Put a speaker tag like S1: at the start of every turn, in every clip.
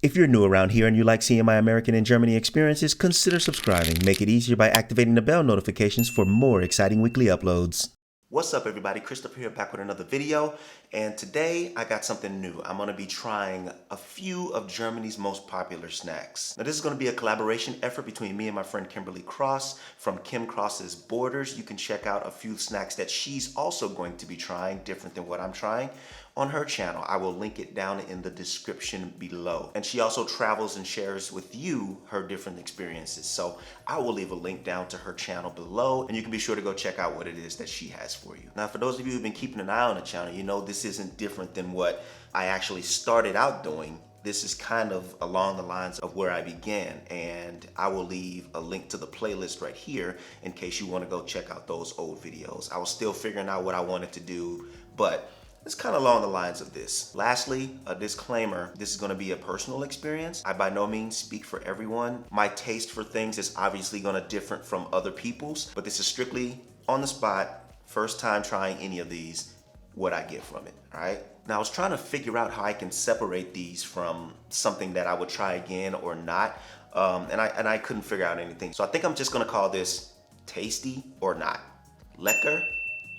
S1: If you're new around here and you like seeing my American and Germany experiences, consider subscribing. Make it easier by activating the bell notifications for more exciting weekly uploads. What's up, everybody? Christopher here, back with another video, and today I got something new. I'm going to be trying a few of Germany's most popular snacks. Now, this is going to be a collaboration effort between me and my friend Kimberly Cross from Kim Cross's Borders. You can check out a few snacks that she's also going to be trying, different than what I'm trying, on her channel. I will link it down in the description below. And she also travels and shares with you her different experiences. So I will leave a link down to her channel below, and you can be sure to go check out what it is that she has for you. Now, for those of you who've been keeping an eye on the channel, you know this isn't different than what I actually started out doing. This is kind of along the lines of where I began, and I will leave a link to the playlist right here in case you want to go check out those old videos. I was still figuring out what I wanted to do, but it's kind of along the lines of this. Lastly, a disclaimer, this is going to be a personal experience. I by no means speak for everyone. My taste for things is obviously going to differ from other people's, but this is strictly on the spot, first time trying any of these, what I get from it, all right? Now, I was trying to figure out how I can separate these from something that I would try again or not, and I couldn't figure out anything. So I think I'm just going to call this tasty or not, lekker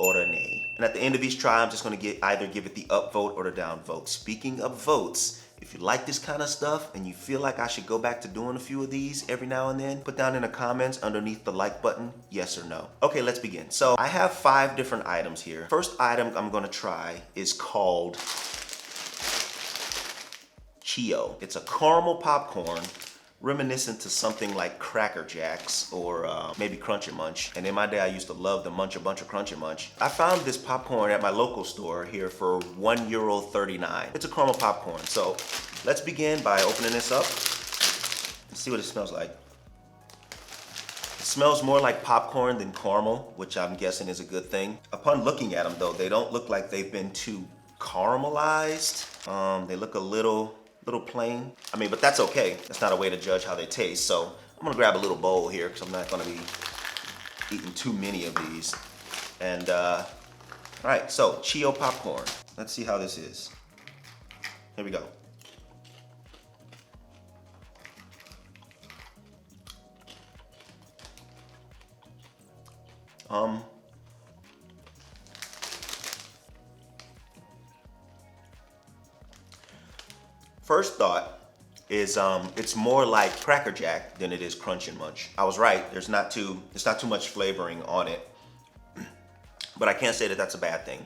S1: or nay. And at the end of each try, I'm just going to either give it the upvote or the downvote. Speaking of votes, if you like this kind of stuff and you feel like I should go back to doing a few of these every now and then, put down in the comments underneath the like button, yes or no. Okay, let's begin. So I have 5 different items here. First item I'm going to try is called Chio. It's a caramel popcorn reminiscent to something like Cracker Jacks or maybe Crunch and Munch. And in my day, I used to love the Munch a Bunch of Crunch and Munch. I found this popcorn at my local store here for €1.39. It's a caramel popcorn. So let's begin by opening this up and see what it smells like. It smells more like popcorn than caramel, which I'm guessing is a good thing. Upon looking at them though, they don't look like they've been too caramelized. They look a little plain. I mean, but that's okay. That's not a way to judge how they taste. So I'm gonna grab a little bowl here because I'm not gonna be eating too many of these. And all right, so Chio popcorn. Let's see how this is. Here we go. First thought is it's more like Cracker Jack than it is Crunch and Munch. I was right. It's not too much flavoring on it, but I can't say that that's a bad thing.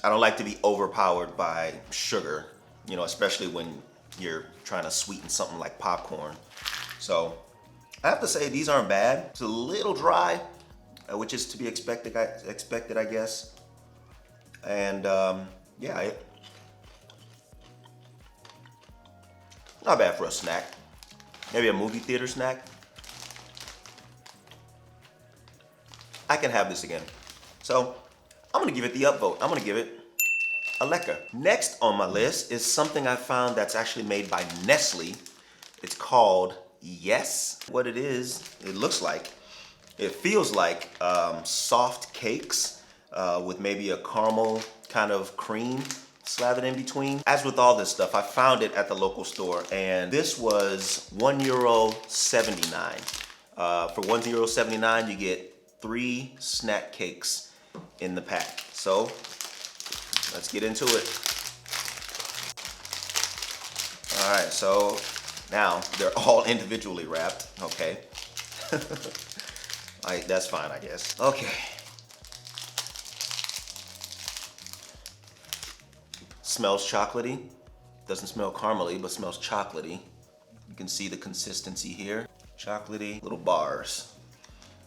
S1: I don't like to be overpowered by sugar, you know, especially when you're trying to sweeten something like popcorn. So I have to say these aren't bad. It's a little dry, which is to be expected, I guess. And yeah. Not bad for a snack. Maybe a movie theater snack. I can have this again. So I'm gonna give it the upvote. I'm gonna give it a lekker. Next on my list is something I found that's actually made by Nestle. It's called Yes. What it is, it looks like, it feels like soft cakes with maybe a caramel kind of cream slathered in between. As with all this stuff, I found it at the local store, and this was €1.79. For €1.79, you get 3 snack cakes in the pack. So let's get into it. All right, so now they're all individually wrapped. Okay. All right, that's fine, I guess. Okay. Smells chocolatey. Doesn't smell caramely, but smells chocolatey. You can see the consistency here. Chocolatey little bars.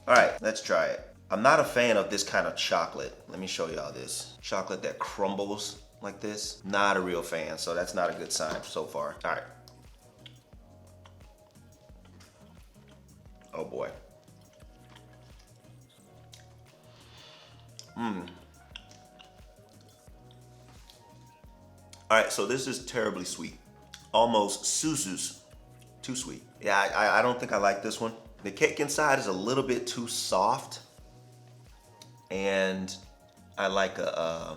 S1: All right, let's try it. I'm not a fan of this kind of chocolate. Let me show y'all this. Chocolate that crumbles like this. Not a real fan, so that's not a good sign so far. All right. Oh boy. All right, so this is terribly sweet. Almost susus, too sweet. Yeah, I don't think I like this one. The cake inside is a little bit too soft, and I like a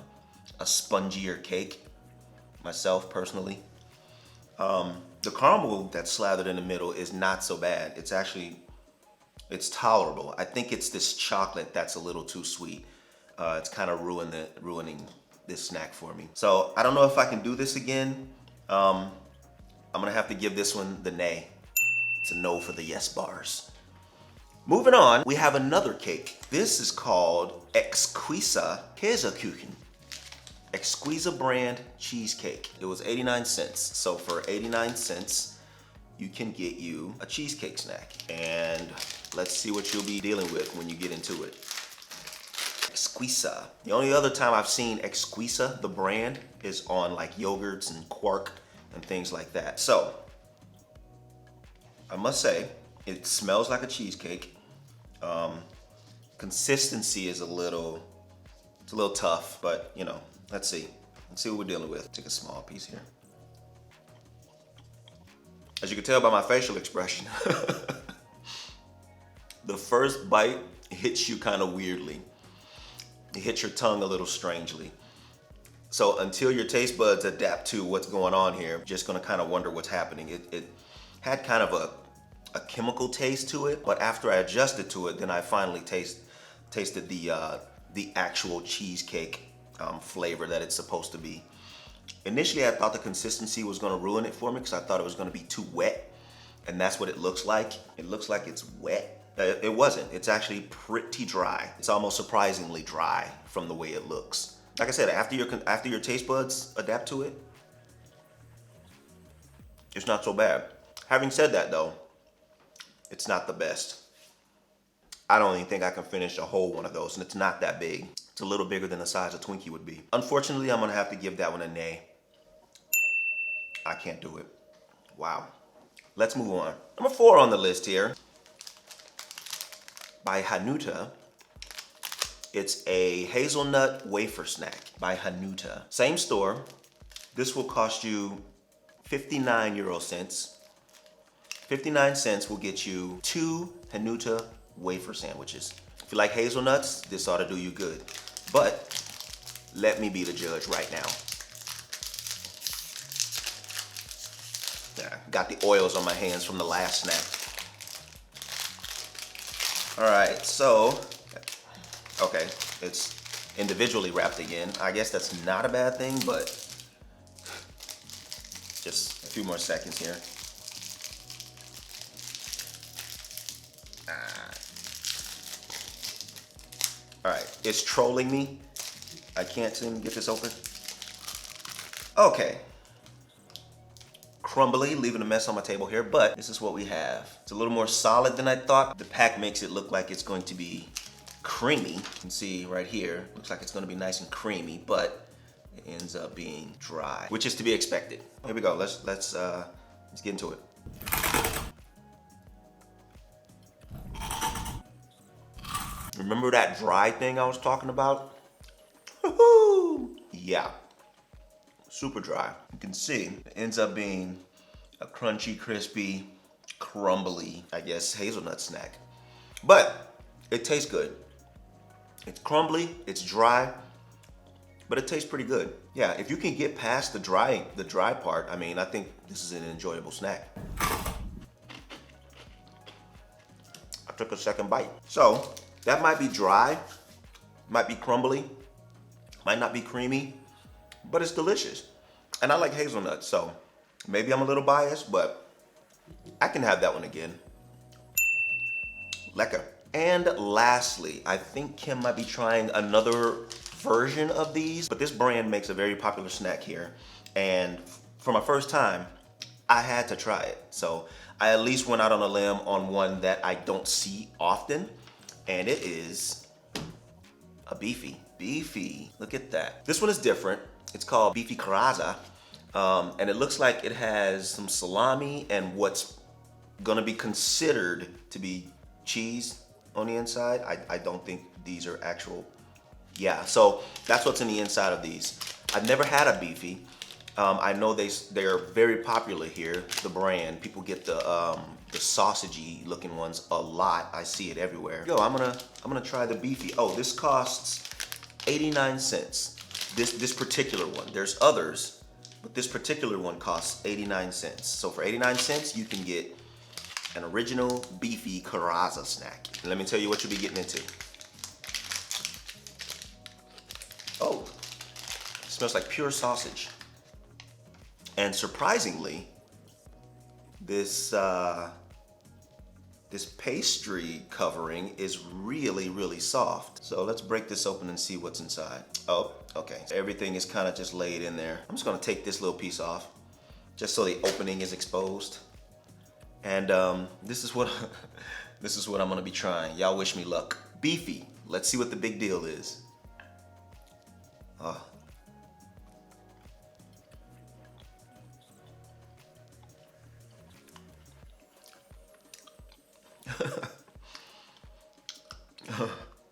S1: spongier cake myself personally. The caramel that's slathered in the middle is not so bad. It's tolerable. I think it's this chocolate that's a little too sweet. It's kind of ruining this snack for me. So I don't know if I can do this again. I'm gonna have to give this one the nay. It's a no for the yes bars. Moving on, we have another cake. This is called Exqueeze Käsekuchen. Exqueeze brand cheesecake. It was 89 cents. So for 89 cents, you can get you a cheesecake snack. And let's see what you'll be dealing with when you get into it. Exqueeze. The only other time I've seen Exqueeze, the brand, is on like yogurts and quark and things like that. So, I must say, it smells like a cheesecake. Consistency is it's a little tough, but you know, let's see. Let's see what we're dealing with. Take a small piece here. As you can tell by my facial expression, the first bite hits you kind of weirdly. It hits your tongue a little strangely. So until your taste buds adapt to what's going on here, you're just gonna kind of wonder what's happening. It had kind of a chemical taste to it, but after I adjusted to it, then I finally tasted the actual cheesecake flavor that it's supposed to be. Initially, I thought the consistency was gonna ruin it for me because I thought it was gonna be too wet, and that's what it looks like. It looks like it's wet. It wasn't. It's actually pretty dry. It's almost surprisingly dry from the way it looks. Like I said, after your taste buds adapt to it, it's not so bad. Having said that though, it's not the best. I don't even think I can finish a whole one of those, and it's not that big. It's a little bigger than the size a Twinkie would be. Unfortunately, I'm gonna have to give that one a nay. I can't do it. Wow. Let's move on. Number 4 on the list here. By Hanuta. It's a hazelnut wafer snack by Hanuta. Same store. This will cost you 59 euro cents. 59 cents will get you 2 Hanuta wafer sandwiches. If you like hazelnuts, this ought to do you good. But let me be the judge right now. Yeah, got the oils on my hands from the last snack. All right, so, okay, it's individually wrapped again. I guess that's not a bad thing, but just a few more seconds here. All right, it's trolling me. I can't seem to get this open. Okay. Crumbly, leaving a mess on my table here, but this is what we have. It's a little more solid than I thought. The pack makes it look like it's going to be creamy. You can see right here, looks like it's gonna be nice and creamy, but it ends up being dry, which is to be expected. Here we go, let's get into it. Remember that dry thing I was talking about? Woohoo! Yeah, super dry. You can see it ends up being a crunchy, crispy, crumbly, I guess, hazelnut snack. But it tastes good. It's crumbly, it's dry, but it tastes pretty good. Yeah, if you can get past the dry part, I mean, I think this is an enjoyable snack. I took a second bite. So, that might be dry, might be crumbly, might not be creamy, but it's delicious. And I like hazelnuts, so maybe I'm a little biased, but I can have that one again. Lekker. And lastly, I think Kim might be trying another version of these, but this brand makes a very popular snack here. And for my first time, I had to try it. So I at least went out on a limb on one that I don't see often, and it is a Beefy. Beefy, look at that. This one is different. It's called Beefy Carazo, and it looks like it has some salami and what's gonna be considered to be cheese on the inside. I don't think these are actual, yeah, so that's what's in the inside of these. I've never had a Beefy. I know they're very popular here, the brand. People get the sausagey looking ones a lot. I see it everywhere. Yo, I'm gonna try the Beefy. Oh, this costs 89 cents. This particular one. There's others but this particular one costs 89 cents. So for 89 cents, you can get an original Beefy Carazo snack. And let me tell you what you'll be getting into. Oh, it smells like pure sausage. And surprisingly, this pastry covering is really, really soft. So let's break this open and see what's inside. Oh, okay. Everything is kind of just laid in there. I'm just gonna take this little piece off just so the opening is exposed. And this is what this is what I'm gonna be trying. Y'all wish me luck. Beefy. Let's see what the big deal is.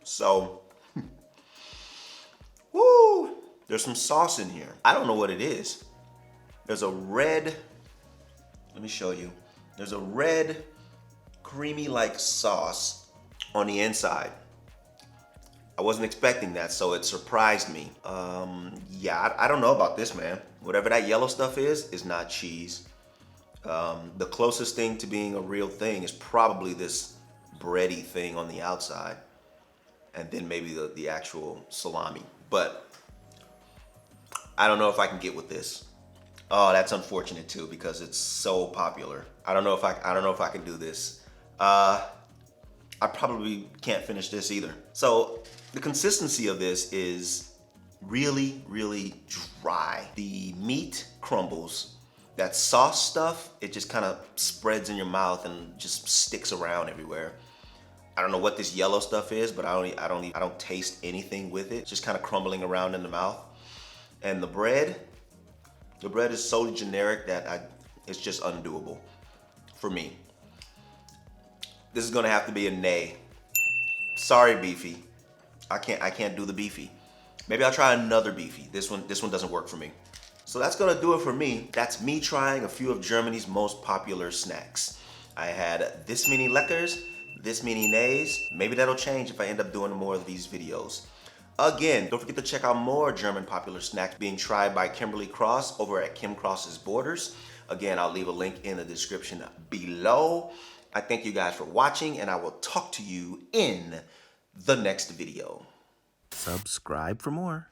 S1: So, woo, there's some sauce in here. I don't know what it is. There's a red, let me show you. There's a red, creamy like sauce on the inside. I wasn't expecting that, so it surprised me. Yeah, I don't know about this, man. Whatever that yellow stuff is not cheese. The closest thing to being a real thing is probably this bready thing on the outside, and then maybe the actual salami. But I don't know if I can get with this. Oh, that's unfortunate too, because it's so popular. I don't know if I can do this. I probably can't finish this either. So the consistency of this is really, really dry. The meat crumbles. That sauce stuff, it just kind of spreads in your mouth and just sticks around everywhere. I don't know what this yellow stuff is, but I don't taste anything with it. It's just kind of crumbling around in the mouth. And the bread is so generic that it's just undoable for me. This is gonna have to be a nay. Sorry, Beefy. I can't do the Beefy. Maybe I'll try another Beefy. This one doesn't work for me. So that's gonna do it for me. That's me trying a few of Germany's most popular snacks. I had this many leckers, this many nays. Maybe that'll change if I end up doing more of these videos. Again, don't forget to check out more German popular snacks being tried by Kimberly Cross over at Kim Cross's Borders. Again, I'll leave a link in the description below. I thank you guys for watching, and I will talk to you in the next video. Subscribe for more.